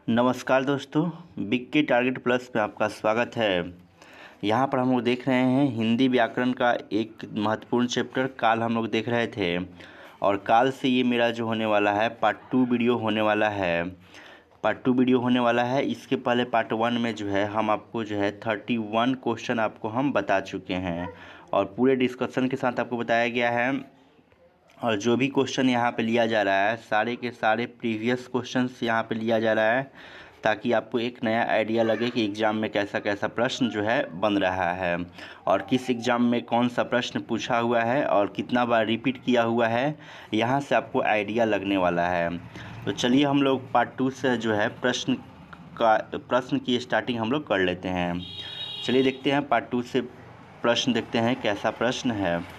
नमस्कार दोस्तों, बिग के टारगेट प्लस में आपका स्वागत है। यहाँ पर हम लोग देख रहे हैं हिंदी व्याकरण का एक महत्वपूर्ण चैप्टर काल हम लोग देख रहे थे और काल से ये मेरा जो होने वाला है पार्ट 2 वीडियो होने वाला है। इसके पहले पार्ट 1 में जो है हम आपको जो है 31 क्वेश्चन आपको हम बता चुके हैं और पूरे डिस्कशन के साथ आपको बताया गया है। और जो भी क्वेश्चन यहाँ पे लिया जा रहा है सारे के सारे प्रीवियस क्वेश्चंस यहाँ पे लिया जा रहा है ताकि आपको एक नया आइडिया लगे कि एग्ज़ाम में कैसा कैसा प्रश्न जो है बन रहा है और किस एग्ज़ाम में कौन सा प्रश्न पूछा हुआ है और कितना बार रिपीट किया हुआ है, यहाँ से आपको आइडिया लगने वाला है। तो चलिए हम लोग पार्ट 2 से जो है प्रश्न की स्टार्टिंग हम लोग कर लेते हैं। चलिए देखते हैं पार्ट 2 से प्रश्न देखते हैं कैसा प्रश्न है।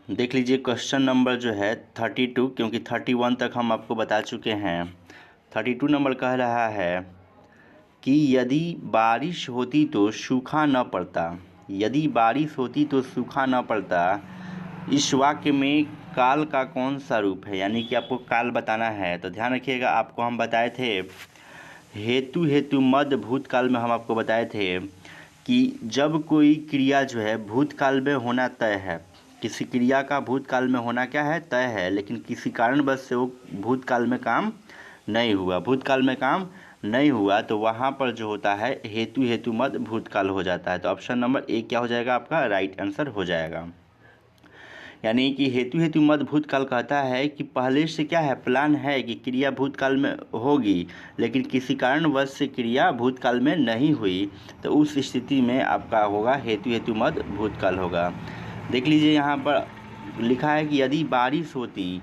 देख लीजिए क्वेश्चन नंबर जो है 32, क्योंकि 31 तक हम आपको बता चुके हैं। 32 नंबर कह रहा है कि यदि बारिश होती तो सूखा न पड़ता। यदि बारिश होती तो सूखा न पड़ता। इस वाक्य में काल का कौन सा रूप है, यानी कि आपको काल बताना है। तो ध्यान रखिएगा, आपको हम बताए थे हेतु मद भूतकाल में हम आपको बताए थे कि जब कोई क्रिया जो है भूतकाल में होना तय है, किसी क्रिया का भूतकाल में होना क्या है, तय है, लेकिन किसी कारणवश से वो भूतकाल में काम नहीं हुआ तो वहाँ पर जो होता है हेतु मद भूतकाल हो जाता है। तो ऑप्शन नंबर ए क्या हो जाएगा, आपका राइट आंसर हो जाएगा। यानी कि हेतु मद भूतकाल कहता है कि पहले से क्या है, प्लान है कि क्रिया भूतकाल में होगी, लेकिन किसी कारणवश से क्रिया भूतकाल में नहीं हुई, तो उस स्थिति में आपका होगा हेतु मद भूतकाल होगा। देख लीजिए यहाँ पर लिखा है कि यदि बारिश होती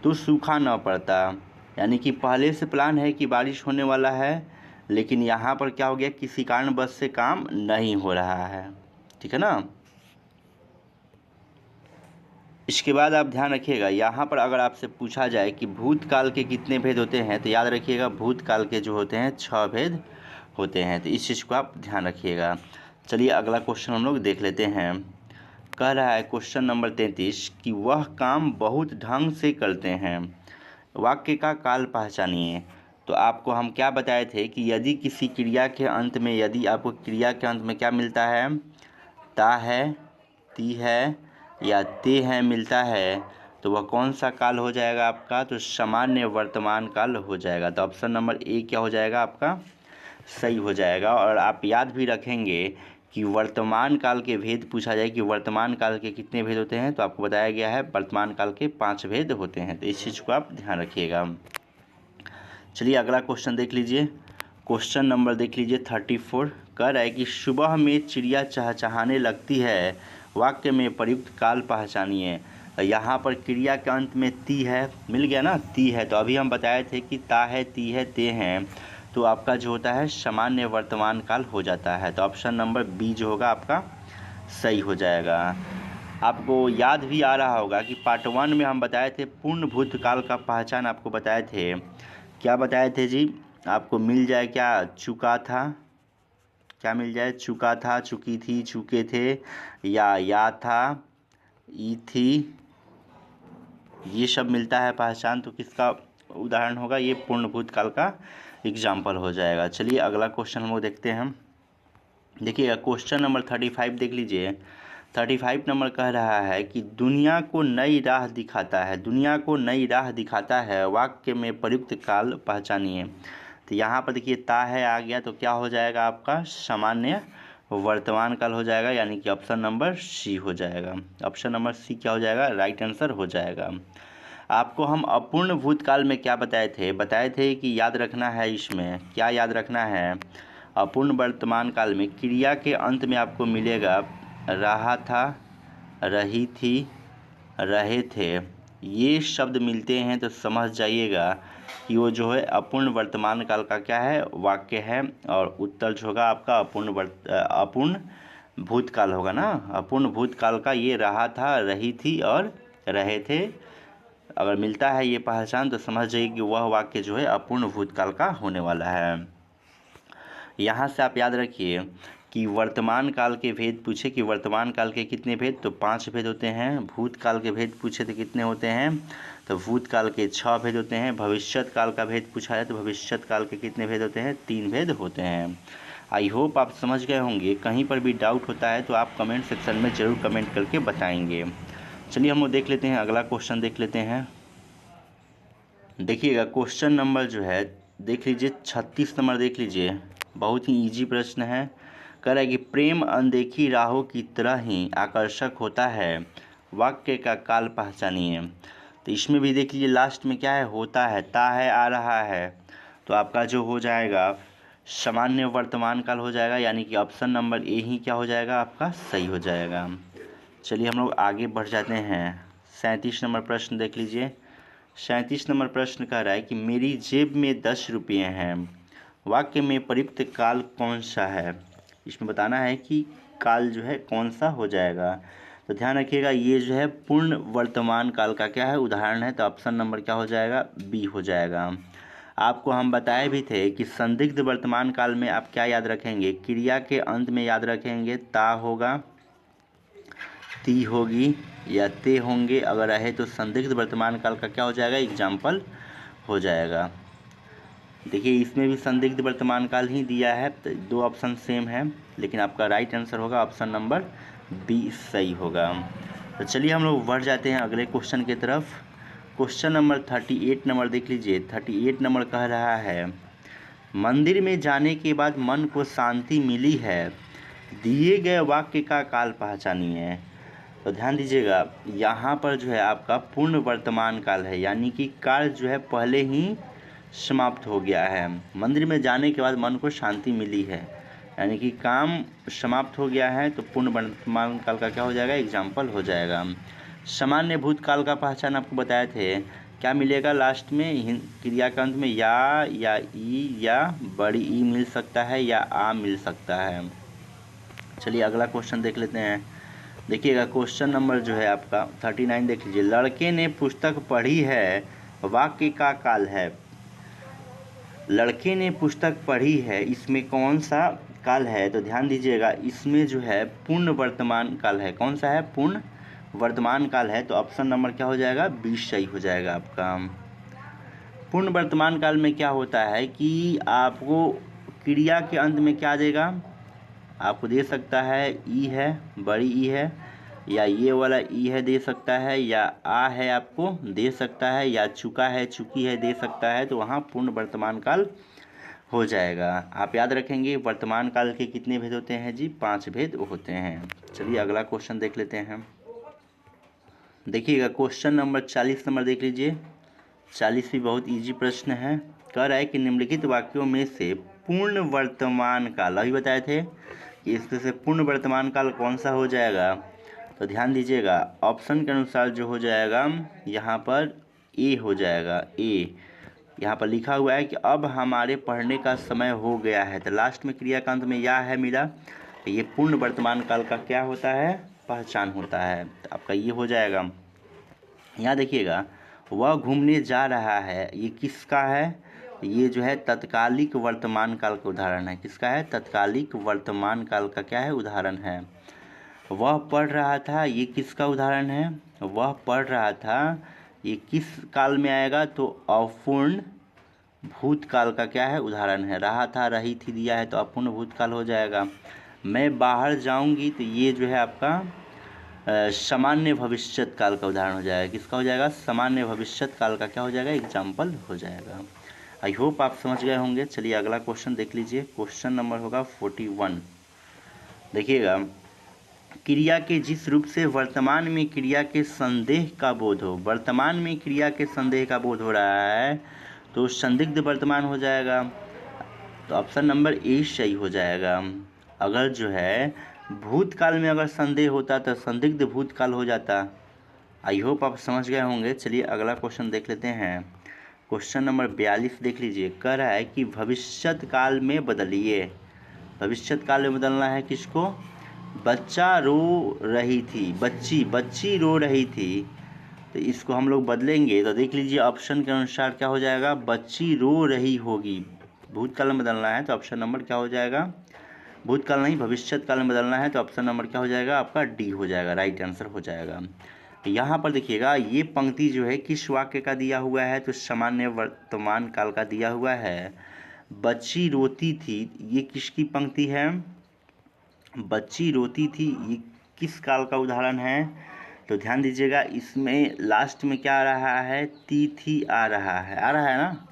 तो सूखा न पड़ता, यानी कि पहले से प्लान है कि बारिश होने वाला है, लेकिन यहाँ पर क्या हो गया, किसी कारणवश से काम नहीं हो रहा है। ठीक है ना। इसके बाद आप ध्यान रखिएगा, यहाँ पर अगर आपसे पूछा जाए कि भूतकाल के कितने भेद होते हैं, तो याद रखिएगा भूतकाल के जो होते हैं 6 भेद होते हैं। तो इस चीज़ को आप ध्यान रखिएगा। चलिए अगला क्वेश्चन हम लोग देख लेते हैं। कह रहा है क्वेश्चन नंबर 33 कि वह काम बहुत ढंग से करते हैं। वाक्य का काल पहचानिए। तो आपको हम क्या बताए थे कि यदि किसी क्रिया के अंत में, यदि आपको क्रिया के अंत में क्या मिलता है, ता है, ती है या ते है मिलता है, तो वह कौन सा काल हो जाएगा आपका, तो सामान्य वर्तमान काल हो जाएगा। तो ऑप्शन नंबर ए क्या हो जाएगा, आपका सही हो जाएगा। और आप याद भी रखेंगे कि वर्तमान काल के भेद पूछा जाए कि वर्तमान काल के कितने भेद होते हैं, तो आपको बताया गया है वर्तमान काल के 5 भेद होते हैं। तो इस चीज़ को आप ध्यान रखिएगा। चलिए अगला क्वेश्चन देख लीजिए। क्वेश्चन नंबर देख लीजिए 34। कह रहा है कि सुबह में चिड़िया चहचहाने लगती है, वाक्य में प्रयुक्त काल पहचानिए। यहाँ पर क्रिया के अंत में ती है, मिल गया ना, ती है। तो अभी हम बताए थे कि ता है, ती है, ते हैं, तो आपका जो होता है सामान्य वर्तमान काल हो जाता है। तो ऑप्शन नंबर बी जो होगा आपका सही हो जाएगा। आपको याद भी आ रहा होगा कि पार्ट 1 में हम बताए थे पूर्ण भूतकाल का पहचान आपको बताए थे। क्या बताए थे जी, आपको मिल जाए क्या, चुका था, क्या मिल जाए, चुका था, चुकी थी, चुके थे, या था, ई थी, ये सब मिलता है पहचान। तो किसका उदाहरण होगा, ये पूर्ण भूतकाल का एग्जाम्पल हो जाएगा। चलिए अगला क्वेश्चन हम लोग देखते हैं। देखिएगा क्वेश्चन नंबर 35 देख लीजिए। 35 नंबर कह रहा है कि दुनिया को नई राह दिखाता है, दुनिया को नई राह दिखाता है, वाक्य में प्रयुक्त काल पहचानिए। तो यहाँ पर देखिए ता है आ गया, तो क्या हो जाएगा आपका सामान्य वर्तमान काल हो जाएगा, यानी कि ऑप्शन नंबर सी हो जाएगा। ऑप्शन नंबर सी क्या हो जाएगा, राइट आंसर हो जाएगा। आपको हम अपूर्ण भूतकाल में क्या बताए थे कि याद रखना है, इसमें क्या याद रखना है, अपूर्ण वर्तमान काल में क्रिया के अंत में आपको मिलेगा रहा था, रही थी, रहे थे, ये शब्द मिलते हैं तो समझ जाइएगा कि वो जो है अपूर्ण वर्तमान काल का क्या है, वाक्य है। और उत्तर जो होगा आपका अपूर्ण भूतकाल होगा ना। अपूर्ण भूतकाल का ये रहा था, रही थी और रहे थे, अगर मिलता है ये पहचान तो समझ जाइए कि वह वाक्य जो है अपूर्ण भूतकाल का होने वाला है। यहाँ से आप याद रखिए कि वर्तमान काल के भेद पूछे कि वर्तमान काल के कितने भेद, तो 5 भेद होते हैं। भूतकाल के भेद पूछे तो कितने होते हैं, तो भूतकाल के 6 भेद होते हैं। भविष्यत काल का भेद पूछा है तो भविष्यत काल के कितने भेद होते हैं, 3 भेद होते हैं। आई होप आप समझ गए होंगे। कहीं पर भी डाउट होता है तो आप कमेंट सेक्शन में ज़रूर कमेंट करके बताएंगे। चलिए हम लोग देख लेते हैं, अगला क्वेश्चन देख लेते हैं। देखिएगा क्वेश्चन नंबर जो है देख लीजिए 36 नंबर देख लीजिए, बहुत ही इजी प्रश्न है। कह रहा है कि प्रेम अनदेखी राहों की तरह ही आकर्षक होता है, वाक्य का काल पहचानिए। तो इसमें भी देख लीजिए लास्ट में क्या है, होता है, ता है, आ रहा है। तो आपका जो हो जाएगा सामान्य वर्तमान काल हो जाएगा, यानी कि ऑप्शन नंबर ए ही क्या हो जाएगा, आपका सही हो जाएगा। चलिए हम लोग आगे बढ़ जाते हैं। 37 नंबर प्रश्न देख लीजिए। 37 नंबर प्रश्न कह रहा है कि मेरी जेब में 10 रुपये हैं, वाक्य में प्रयुक्त काल कौन सा है। इसमें बताना है कि काल जो है कौन सा हो जाएगा। तो ध्यान रखिएगा ये जो है पूर्ण वर्तमान काल का क्या है, उदाहरण है। तो ऑप्शन नंबर क्या हो जाएगा, बी हो जाएगा। आपको हम बताए भी थे कि संदिग्ध वर्तमान काल में आप क्या याद रखेंगे, क्रिया के अंत में याद रखेंगे ता होगा, ती होगी या ते होंगे। अगर रहे तो संदिग्ध वर्तमान काल का क्या हो जाएगा, एग्जाम्पल हो जाएगा। देखिए इसमें भी संदिग्ध वर्तमान काल ही दिया है, तो 2 ऑप्शन सेम है, लेकिन आपका राइट आंसर होगा ऑप्शन नंबर बी सही होगा। तो चलिए हम लोग बढ़ जाते हैं अगले क्वेश्चन की तरफ। क्वेश्चन नंबर 38 नंबर देख लीजिए। 38 नंबर कह रहा है मंदिर में जाने के बाद मन को शांति मिली है, दिए गए वाक्य का काल पहचानिए। तो ध्यान दीजिएगा यहाँ पर जो है आपका पूर्ण वर्तमान काल है, यानी कि काल जो है पहले ही समाप्त हो गया है। मंदिर में जाने के बाद मन को शांति मिली है, यानी कि काम समाप्त हो गया है, तो पूर्ण वर्तमान काल का क्या हो जाएगा, एग्जाम्पल हो जाएगा। सामान्य भूतकाल का पहचान आपको बताए थे, क्या मिलेगा लास्ट में, क्रिया के अंत में या ई या बड़ी ई मिल सकता है या आ मिल सकता है। चलिए अगला क्वेश्चन देख लेते हैं। देखिएगा क्वेश्चन नंबर जो है आपका 39 देख लीजिए। लड़के ने पुस्तक पढ़ी है, वाक्य का काल है। लड़के ने पुस्तक पढ़ी है, इसमें कौन सा काल है, तो ध्यान दीजिएगा इसमें जो है पूर्ण वर्तमान काल है। कौन सा है, पूर्ण वर्तमान काल है। तो ऑप्शन नंबर क्या हो जाएगा, 20 सही हो जाएगा आपका। पूर्ण वर्तमान काल में क्या होता है कि आपको क्रिया के अंत में क्या देगा, आपको दे सकता है ई है, बड़ी ई है, या ये वाला ई है दे सकता है, या आ है आपको दे सकता है, या चुका है चुकी है दे सकता है। तो वहाँ पूर्ण वर्तमान काल हो जाएगा। आप याद रखेंगे वर्तमान काल के कितने भेद होते हैं जी, 5 भेद होते हैं। चलिए अगला क्वेश्चन देख लेते हैं। देखिएगा क्वेश्चन नंबर 40 नंबर देख लीजिए। 40 भी बहुत इजी प्रश्न है। कह रहा है कि निम्नलिखित वाक्यों में से पूर्ण वर्तमान काल, अभी बताए थे कि इसमें से पूर्ण वर्तमान काल कौन सा हो जाएगा। तो ध्यान दीजिएगा ऑप्शन के अनुसार जो हो जाएगा यहाँ पर ए हो जाएगा। ए यहाँ पर लिखा हुआ है कि अब हमारे पढ़ने का समय हो गया है, तो लास्ट में क्रिया का अंत में या है मिला, तो ये पूर्ण वर्तमान काल का क्या होता है, पहचान होता है। तो आपका ये हो जाएगा। यहाँ देखिएगा वह घूमने जा रहा है, ये किसका है, ये जो है तत्कालिक वर्तमान काल का उदाहरण है। किसका है, तत्कालिक वर्तमान काल का क्या है, उदाहरण है। वह पढ़ रहा था, ये किसका उदाहरण है, वह पढ़ रहा था, ये किस काल में आएगा, तो अपूर्ण भूतकाल का क्या है, उदाहरण है। रहा था, रही थी दिया है तो अपूर्ण भूतकाल हो जाएगा। मैं बाहर जाऊंगी, तो ये जो है आपका सामान्य भविष्यत काल का उदाहरण हो जाएगा। किसका हो जाएगा, सामान्य भविष्यत काल का क्या हो जाएगा, एग्जाम्पल हो जाएगा। आई होप आप समझ गए होंगे। चलिए अगला क्वेश्चन देख लीजिए। क्वेश्चन नंबर होगा 41। देखिएगा क्रिया के जिस रूप से वर्तमान में क्रिया के संदेह का बोध हो, वर्तमान में क्रिया के संदेह का बोध हो रहा है तो संदिग्ध वर्तमान हो जाएगा। तो ऑप्शन नंबर ए सही हो जाएगा। अगर जो है भूतकाल में अगर संदेह होता तो संदिग्ध भूतकाल हो जाता। आई होप आप समझ गए होंगे। चलिए अगला क्वेश्चन देख लेते हैं। क्वेश्चन नंबर 42 देख लीजिए। कह रहा है कि भविष्यत काल में बदलिए। भविष्यत काल में बदलना है किसको, बच्चा रो रही थी, बच्ची रो रही थी, तो इसको हम लोग बदलेंगे। तो देख लीजिए ऑप्शन के अनुसार क्या हो जाएगा, बच्ची रो रही होगी। भूतकाल में बदलना है तो ऑप्शन नंबर क्या हो जाएगा, भूतकाल नहीं भविष्यत काल में बदलना है तो ऑप्शन नंबर क्या हो जाएगा आपका डी हो जाएगा, राइट आंसर हो जाएगा। यहाँ पर देखिएगा ये पंक्ति जो है किस वाक्य का दिया हुआ है, तो सामान्य वर्तमान काल का दिया हुआ है। बच्ची रोती थी, ये किसकी पंक्ति है, बच्ची रोती थी, ये किस काल का उदाहरण है, तो ध्यान दीजिएगा इसमें लास्ट में क्या आ रहा है, तिथि आ रहा है ना।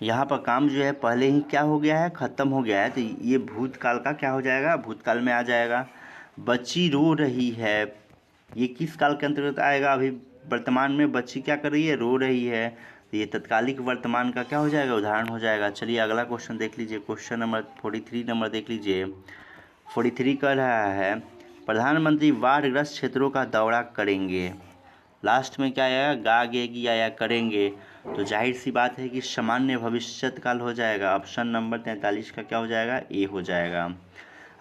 यहाँ पर काम जो है पहले ही क्या हो गया है, ख़त्म हो गया है, तो ये भूतकाल का क्या हो जाएगा, भूतकाल में आ जाएगा। बच्ची रो रही है, ये किस काल के अंतर्गत आएगा, अभी वर्तमान में बच्ची क्या कर रही है, रो रही है, तो ये तत्कालिक वर्तमान का क्या हो जाएगा, उदाहरण हो जाएगा। चलिए अगला क्वेश्चन देख लीजिए, क्वेश्चन नंबर 43 नंबर देख लीजिए। 43 कह रहा है प्रधानमंत्री बाढ़ग्रस्त क्षेत्रों का दौरा करेंगे, लास्ट में क्या आया, गागेगी आया करेंगे, तो जाहिर सी बात है कि सामान्य भविष्यत काल हो जाएगा। ऑप्शन नंबर 43 का क्या हो जाएगा, ए हो जाएगा।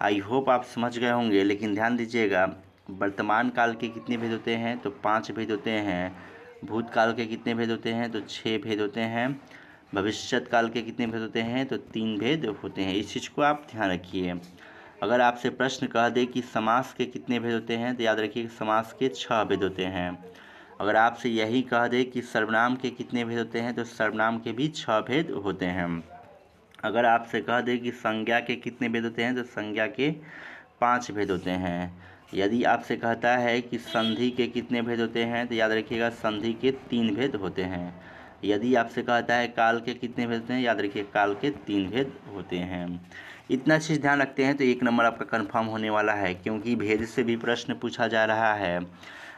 आई होप आप समझ गए होंगे, लेकिन ध्यान दीजिएगा वर्तमान काल के कितने भेद होते हैं, तो 5 भेद होते हैं। भूतकाल के कितने भेद होते हैं, तो 6 भेद होते हैं। भविष्यत काल के कितने भेद होते हैं, तो 3 भेद होते हैं। इस चीज़ को आप ध्यान रखिए। अगर आपसे प्रश्न कह दे कि समास के कितने भेद होते हैं, तो याद रखिए समास के 6 भेद होते हैं। अगर आपसे यही कह दे कि सर्वनाम के कितने भेद होते हैं, तो सर्वनाम के भी 6 भेद होते हैं। अगर आपसे कह दे कि संज्ञा के कितने भेद होते हैं, तो संज्ञा के 5 भेद होते हैं। यदि आपसे कहता है कि संधि के कितने भेद होते हैं, तो याद रखिएगा संधि के 3 भेद होते हैं। यदि आपसे कहता है काल के कितने भेद होते हैं, याद रखिए काल के 3 भेद होते हैं। इतना चीज़ ध्यान रखते हैं तो 1 नंबर आपका कंफर्म होने वाला है, क्योंकि भेद से भी प्रश्न पूछा जा रहा है।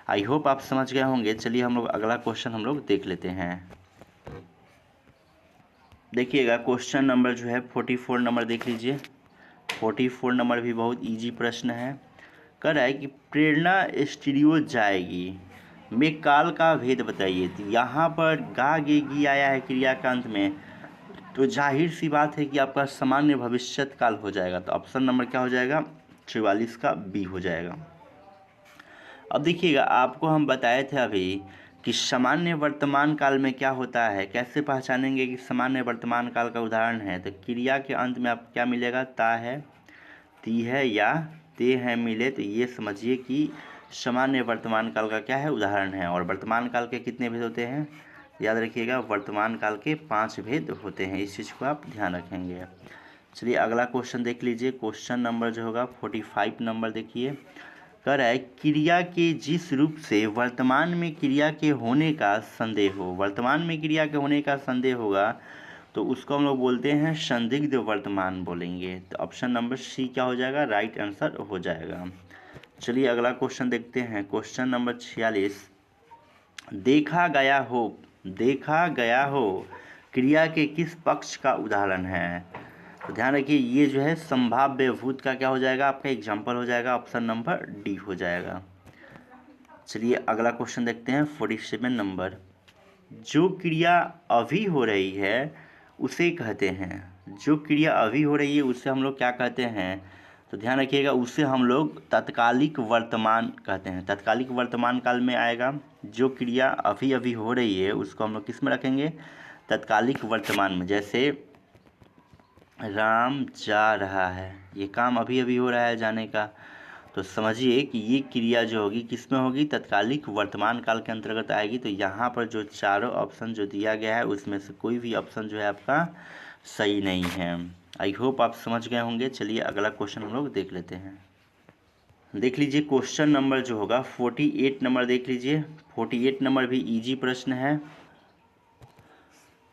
आई होप आप समझ गए होंगे। चलिए हम लोग अगला क्वेश्चन हम लोग देख लेते हैं। देखिएगा क्वेश्चन नंबर जो है 44 नंबर देख लीजिए। 44 नंबर भी बहुत इजी प्रश्न है। कह रहा है कि प्रेरणा स्टूडियो जाएगी में काल का भेद बताइए। तो यहाँ पर गागेगी आया है क्रिया के अंत में, तो जाहिर सी बात है कि आपका सामान्य भविष्यत काल हो जाएगा। तो ऑप्शन नंबर क्या हो जाएगा, 44 का बी हो जाएगा। अब देखिएगा आपको हम बताए थे अभी कि सामान्य वर्तमान काल में क्या होता है, कैसे पहचानेंगे कि सामान्य वर्तमान काल का उदाहरण है। तो क्रिया के अंत में आपको क्या मिलेगा, ता है, ती है या ते है मिले, तो ये समझिए कि सामान्य वर्तमान काल का क्या है, उदाहरण है। और वर्तमान काल के कितने भेद होते हैं, याद रखिएगा वर्तमान काल के 5 भेद होते हैं। इस चीज़ को आप ध्यान रखेंगे। चलिए अगला क्वेश्चन देख लीजिए। क्वेश्चन नंबर जो होगा 45 नंबर देखिए। कह रहा है क्रिया के जिस रूप से वर्तमान में क्रिया के होने का संदेह हो, वर्तमान में क्रिया के होने का संदेह होगा तो उसको हम लोग बोलते हैं संदिग्ध वर्तमान बोलेंगे। तो ऑप्शन नंबर सी क्या हो जाएगा, राइट आंसर हो जाएगा। चलिए अगला क्वेश्चन देखते हैं। Question number 46। देखा गया हो क्रिया के किस पक्ष का उदाहरण है। तो ध्यान रखिए ये जो है संभाव्य भूत का क्या हो जाएगा, आपका एग्जाम्पल हो जाएगा। ऑप्शन नंबर डी हो जाएगा। चलिए अगला क्वेश्चन देखते हैं 47 नंबर। जो क्रिया अभी हो रही है उसे कहते हैं, जो क्रिया अभी हो रही है उसे हम लोग क्या कहते हैं, तो ध्यान रखिएगा उसे हम लोग तत्कालिक वर्तमान कहते हैं। तत्कालिक वर्तमान काल में आएगा। जो क्रिया अभी अभी हो रही है उसको हम लोग किस में रखेंगे, तत्कालिक वर्तमान में। जैसे राम जा रहा है, ये काम अभी अभी हो रहा है जाने का, तो समझिए कि ये क्रिया जो होगी किस में होगी, तत्कालिक वर्तमान काल के अंतर्गत आएगी। तो यहाँ पर जो चारों ऑप्शन जो दिया गया है उसमें से कोई भी ऑप्शन जो है आपका सही नहीं है। आई होप आप समझ गए होंगे। चलिए अगला क्वेश्चन हम लोग देख लेते हैं। देख लीजिए क्वेश्चन नंबर जो होगा 48 नंबर देख लीजिए। 48 नंबर भी इजी प्रश्न है।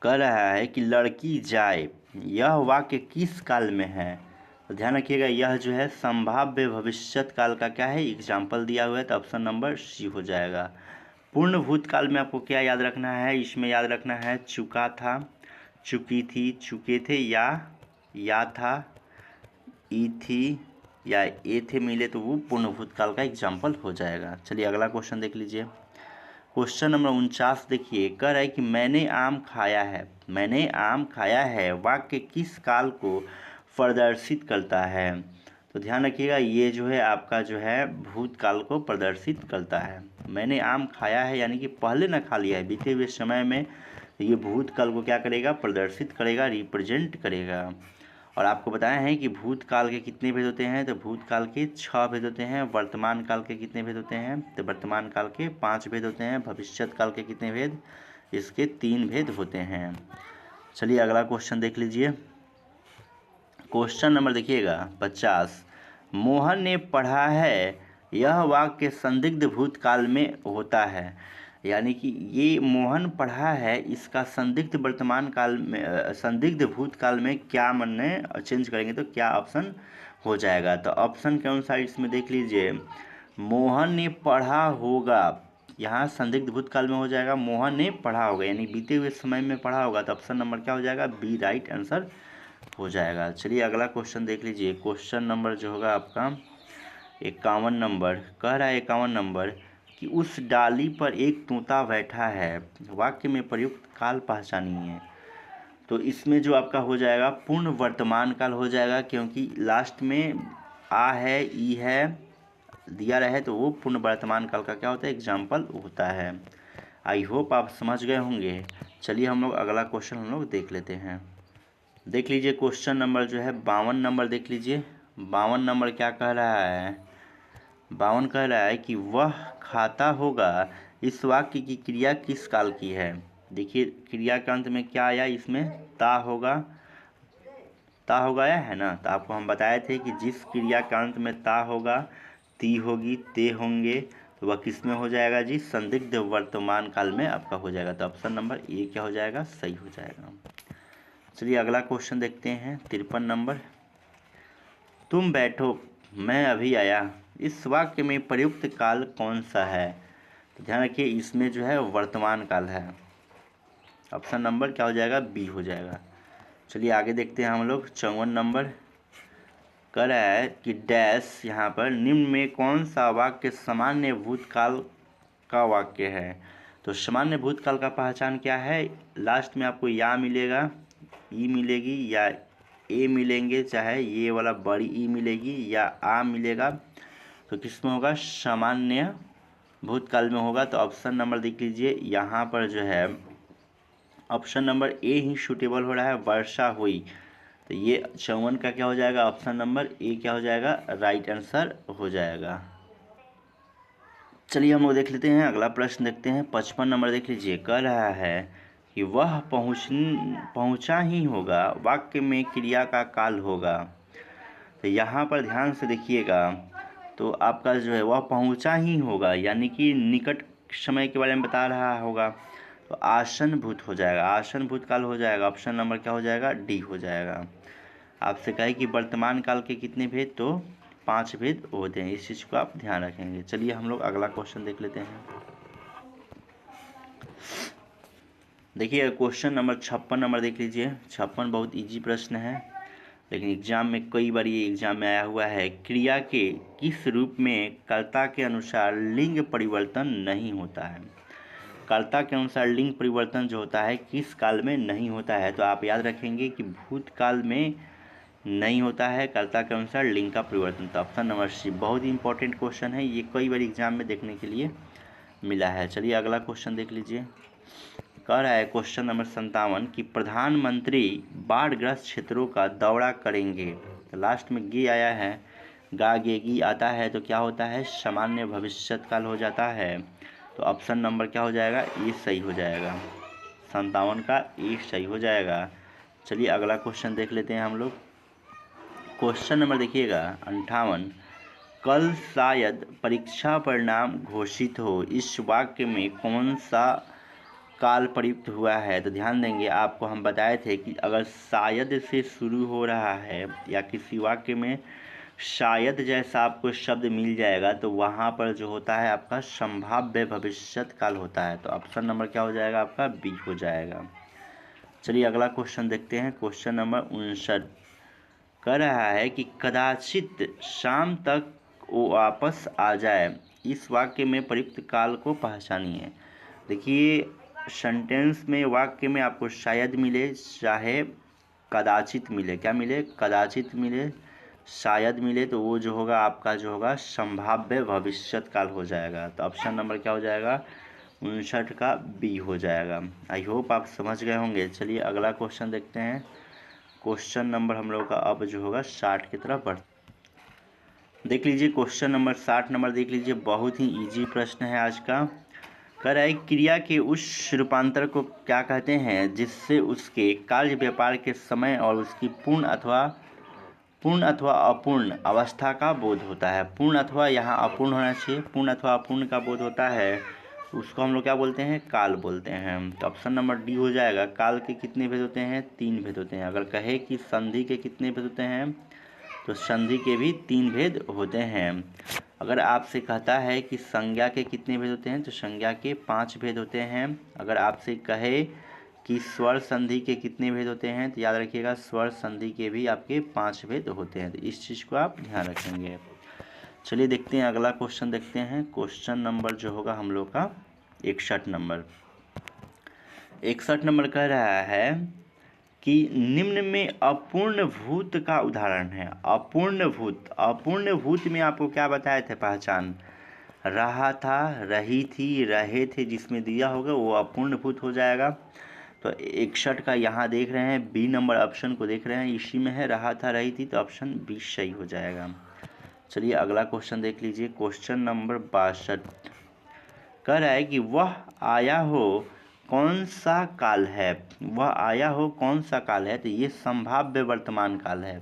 कह रहा है कि लड़की जाए, यह वाक्य किस काल में है। तो ध्यान रखिएगा यह जो है संभाव्य भविष्यत काल का क्या है, एग्जाम्पल दिया हुआ है। तो ऑप्शन नंबर सी हो जाएगा। पूर्ण भूतकाल में आपको क्या याद रखना है, इसमें याद रखना है चुका था, चुकी थी, चुके थे, या था, ई थी या ए थे मिले, तो वो पूर्ण भूतकाल का एग्जाम्पल हो जाएगा। चलिए अगला क्वेश्चन देख लीजिए। क्वेश्चन नंबर 49 देखिए। कह रहा है कि मैंने आम खाया है, मैंने आम खाया है वाक्य किस काल को प्रदर्शित करता है। तो ध्यान रखिएगा ये जो है आपका जो है भूतकाल को प्रदर्शित करता है। मैंने आम खाया है यानी कि पहले न खा लिया है, बीते हुए समय में, ये भूतकाल को क्या करेगा, प्रदर्शित करेगा, रिप्रेजेंट करेगा। और आपको बताया है कि भूतकाल के कितने भेद होते हैं, तो भूतकाल के 6 भेद होते हैं। वर्तमान काल के कितने भेद होते हैं, तो वर्तमान काल के 5 भेद होते हैं। भविष्यत काल के कितने भेद, इसके 3 भेद होते हैं। चलिए अगला क्वेश्चन देख लीजिए। क्वेश्चन नंबर देखिएगा 50। मोहन ने पढ़ा है यह वाक्य संदिग्ध भूतकाल में होता है। यानी कि ये मोहन पढ़ा है, इसका संदिग्ध वर्तमान काल में, संदिग्ध भूतकाल में क्या माने चेंज करेंगे तो क्या ऑप्शन हो जाएगा। तो ऑप्शन के अनुसार इसमें देख लीजिए, मोहन ने पढ़ा होगा, यहाँ संदिग्ध भूतकाल में हो जाएगा मोहन ने पढ़ा होगा, यानी बीते हुए समय में पढ़ा होगा। तो ऑप्शन नंबर क्या हो जाएगा, बी राइट आंसर हो जाएगा। चलिए अगला क्वेश्चन देख लीजिए। क्वेश्चन नंबर जो होगा आपका 51 नंबर, कह रहा है 51 नंबर कि उस डाली पर एक तोता बैठा है, वाक्य में प्रयुक्त काल पहचानिए। तो इसमें जो आपका हो जाएगा पूर्ण वर्तमान काल हो जाएगा, क्योंकि लास्ट में आ है ई है दिया रहे तो वो पूर्ण वर्तमान काल का क्या होता है, एग्जाम्पल होता है। आई होप आप समझ गए होंगे। चलिए हम लोग अगला क्वेश्चन हम लोग देख लेते हैं। देख लीजिए क्वेश्चन नंबर जो है 52 नंबर देख लीजिए। 52 नंबर क्या कह रहा है, 52 कह रहा है कि वह खाता होगा, इस वाक्य की क्रिया किस काल की है। देखिए क्रिया के अंत में क्या आया, इसमें ता होगा, ता होगा आया है ना। तो आपको हम बताए थे कि जिस क्रिया के अंत में ता होगा, ती होगी, ते होंगे, तो वह किस में हो जाएगा जी, संदिग्ध वर्तमान काल में आपका हो जाएगा। तो ऑप्शन नंबर ए क्या हो जाएगा, सही हो जाएगा। चलिए अगला क्वेश्चन देखते हैं 53 नंबर। तुम बैठो मैं अभी आया, इस वाक्य में प्रयुक्त काल कौन सा है। तो ध्यान रखिए इसमें जो है वर्तमान काल है। ऑप्शन नंबर क्या हो जाएगा, बी हो जाएगा। चलिए आगे देखते हैं हम लोग 54 नंबर। कह रहा है कि डैश, यहाँ पर निम्न में कौन सा वाक्य सामान्य भूतकाल का वाक्य है। तो सामान्य भूतकाल का पहचान क्या है, लास्ट में आपको या मिलेगा, ई मिलेगी या ए मिलेंगे, चाहे ये वाला बड़ी ई मिलेगी या आ मिलेगा, तो किस में होगा, सामान्य भूतकाल में होगा। तो ऑप्शन नंबर देख लीजिए, यहाँ पर जो है option number A he suitable हो रहा है, वर्षा हुई। तो ये 54 का क्या हो जाएगा, ऑप्शन नंबर ए क्या हो जाएगा, राइट आंसर हो जाएगा। चलिए हम लोग देख लेते हैं अगला प्रश्न देखते हैं 55 नंबर देख लीजिए। कह रहा है कि वह पहुँचा ही होगा, वाक्य में क्रिया का काल होगा। तो यहाँ पर ध्यान से देखिएगा, तो आपका जो है वह पहुँचा ही होगा, यानी कि निकट समय के बारे में बता रहा होगा, तो आसन भूत हो जाएगा, आसन भूतकाल हो जाएगा। ऑप्शन नंबर क्या हो जाएगा, डी हो जाएगा। आपसे कहे कि वर्तमान काल के कितने भेद, तो 5 भेद होते हैं, इस चीज़ को आप ध्यान रखेंगे। चलिए हम लोग अगला क्वेश्चन देख लेते हैं। देखिए क्वेश्चन नंबर 56 नंबर देख लीजिए। 56 बहुत इजी प्रश्न है, लेकिन एग्जाम में कई बार ये एग्जाम में आया हुआ है। क्रिया के किस रूप में कर्ता के अनुसार लिंग परिवर्तन नहीं होता है। कर्ता के अनुसार लिंग परिवर्तन जो होता है किस काल में नहीं होता है। तो आप याद रखेंगे कि भूतकाल में नहीं होता है कर्ता के अनुसार लिंग का परिवर्तन। तो ऑप्शन नंबर सी बहुत ही इंपॉर्टेंट क्वेश्चन है, ये कई बार एग्जाम में देखने के लिए मिला है। चलिए अगला क्वेश्चन देख लीजिए। कह रहा है क्वेश्चन नंबर 57 कि प्रधानमंत्री बाढ़ग्रस्त क्षेत्रों का दौरा करेंगे। तो लास्ट में गे आया है, गा गेगी आता है, तो क्या होता है, सामान्य भविष्यत काल हो जाता है। तो ऑप्शन नंबर क्या हो जाएगा, ये सही हो जाएगा, 57 का ए सही हो जाएगा। चलिए अगला क्वेश्चन देख लेते हैं हम लोग। क्वेश्चन नंबर देखिएगा 58, कल शायद परीक्षा परिणाम घोषित हो, इस वाक्य में कौन सा काल प्रयुक्त हुआ है। तो ध्यान देंगे, आपको हम बताए थे कि अगर शायद से शुरू हो रहा है या किसी वाक्य में शायद जैसा आपको शब्द मिल जाएगा, तो वहाँ पर जो होता है आपका संभाव्य भविष्यत काल होता है। तो ऑप्शन नंबर क्या हो जाएगा, आपका बी हो जाएगा। चलिए अगला क्वेश्चन देखते हैं। क्वेश्चन नंबर 59 कह रहा है कि कदाचित शाम तक वो वापस आ जाए, इस वाक्य में प्रयुक्त काल को पहचानिए। देखिए सेंटेंस में, वाक्य में आपको शायद मिले चाहे कदाचित मिले, क्या मिले, कदाचित मिले, शायद मिले, तो वो जो होगा आपका जो होगा संभाव्य भविष्यत काल हो जाएगा। तो ऑप्शन नंबर क्या हो जाएगा, 59 का बी हो जाएगा। आई होप आप समझ गए होंगे। चलिए अगला क्वेश्चन देखते हैं। क्वेश्चन नंबर हम लोग का अब जो होगा 60 की तरफ बढ़। देख लीजिए क्वेश्चन नंबर 60 नंबर देख लीजिए, बहुत ही इजी प्रश्न है आज का। कह रहा है क्रिया के उस रूपांतर को क्या कहते हैं जिससे उसके कार्य व्यापार के समय और उसकी पूर्ण अथवा अपूर्ण अवस्था का बोध होता है। पूर्ण अथवा यहाँ अपूर्ण होना चाहिए, पूर्ण अथवा अपूर्ण का बोध होता है, उसको हम लोग क्या बोलते हैं, काल बोलते हैं। तो ऑप्शन नंबर डी हो जाएगा। काल के कितने भेद होते हैं, 3 भेद होते हैं। अगर कहे कि संधि के कितने भेद होते हैं, तो संधि के भी 3 भेद होते हैं। अगर आपसे कहता है कि संज्ञा के कितने भेद होते हैं, तो संज्ञा के 5 भेद होते हैं। अगर आपसे कहे कि स्वर संधि के कितने भेद होते हैं, तो याद रखिएगा स्वर संधि के भी आपके 5 भेद होते हैं। तो इस चीज़ को आप ध्यान रखेंगे। चलिए देखते हैं अगला क्वेश्चन देखते हैं। क्वेश्चन नंबर जो होगा हम लोग का 61 नंबर। 61 नंबर कह रहा है कि निम्न में अपूर्ण भूत का उदाहरण है। अपूर्ण भूत में आपको क्या बताए थे पहचान, रहा था, रही थी, रहे थे, जिसमें दिया होगा वो अपूर्ण भूत हो जाएगा। तो 61 का यहाँ देख रहे हैं बी नंबर ऑप्शन को देख रहे हैं, इसी में है रहा था, रही थी, तो ऑप्शन बी सही हो जाएगा। चलिए अगला क्वेश्चन देख लीजिए। क्वेश्चन नंबर 62 कह रहा है कि वह आया हो कौन सा काल है। वह आया हो कौन सा काल है, तो ये संभाव्य वर्तमान काल है,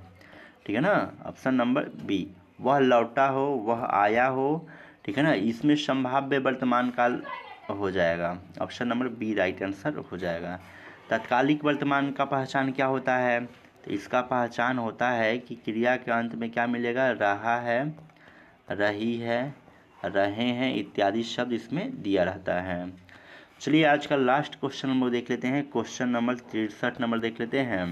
ठीक है ना। ऑप्शन नंबर बी, वह लौटा हो, वह आया हो, ठीक है ना, इसमें संभाव्य वर्तमान काल हो जाएगा। Option number B right answer हो जाएगा। तत्कालिक वर्तमान का पहचान क्या होता है, तो इसका पहचान होता है कि क्रिया के अंत में क्या मिलेगा, रहा है, रही है, रहे हैं इत्यादि शब्द इसमें दिया रहता है। चलिए आज का लास्ट क्वेश्चन नंबर देख लेते हैं। क्वेश्चन नंबर 63 नंबर देख लेते हैं।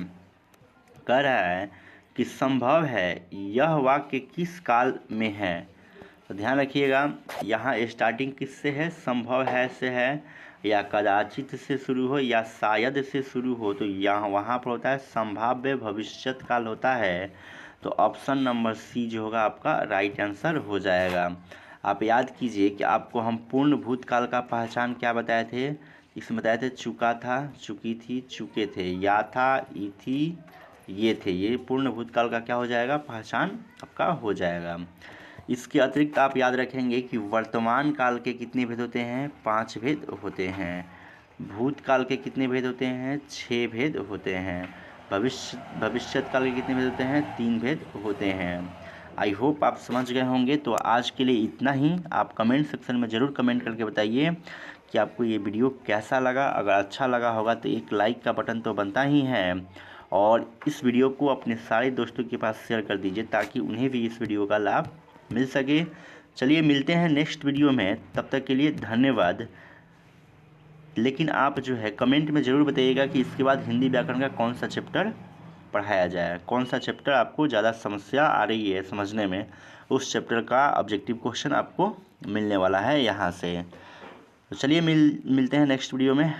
कह रहा है कि संभव है यह वाक्य किस काल में है। तो ध्यान रखिएगा यहाँ स्टार्टिंग किससे है, संभव है से है, या कदाचित से शुरू हो या शायद से शुरू हो, तो यहाँ वहाँ पर होता है संभाव्य भविष्यत काल होता है। तो ऑप्शन नंबर सी जो होगा आपका राइट आंसर हो जाएगा। आप याद कीजिए कि आपको हम पूर्ण भूतकाल का पहचान क्या बताए थे, इसमें बताए थे चुका था, चुकी थी, चुके थे, या था, ई थी, ये थे, ये पूर्ण भूतकाल का क्या हो जाएगा, पहचान आपका हो जाएगा। इसके अतिरिक्त आप याद रखेंगे कि वर्तमान काल के कितने भेद होते हैं, 5 भेद होते हैं। भूतकाल के कितने भेद होते हैं, 6 भेद होते हैं। भविष्यत काल के कितने भेद होते हैं, 3 भेद होते हैं। आई होप आप समझ गए होंगे। तो आज के लिए इतना ही। आप कमेंट सेक्शन में ज़रूर कमेंट करके बताइए कि आपको ये वीडियो कैसा लगा। अगर अच्छा लगा होगा तो एक लाइक का बटन तो बनता ही है, और इस वीडियो को अपने सारे दोस्तों के पास शेयर कर दीजिए ताकि उन्हें भी इस वीडियो का लाभ मिल सके। चलिए मिलते हैं नेक्स्ट वीडियो में, तब तक के लिए धन्यवाद। लेकिन आप जो है कमेंट में ज़रूर बताइएगा कि इसके बाद हिंदी व्याकरण का कौन सा चैप्टर पढ़ाया जाए, कौन सा चैप्टर आपको ज़्यादा समस्या आ रही है समझने में, उस चैप्टर का ऑब्जेक्टिव क्वेश्चन आपको मिलने वाला है यहाँ से। तो चलिए मिलते हैं नेक्स्ट वीडियो में।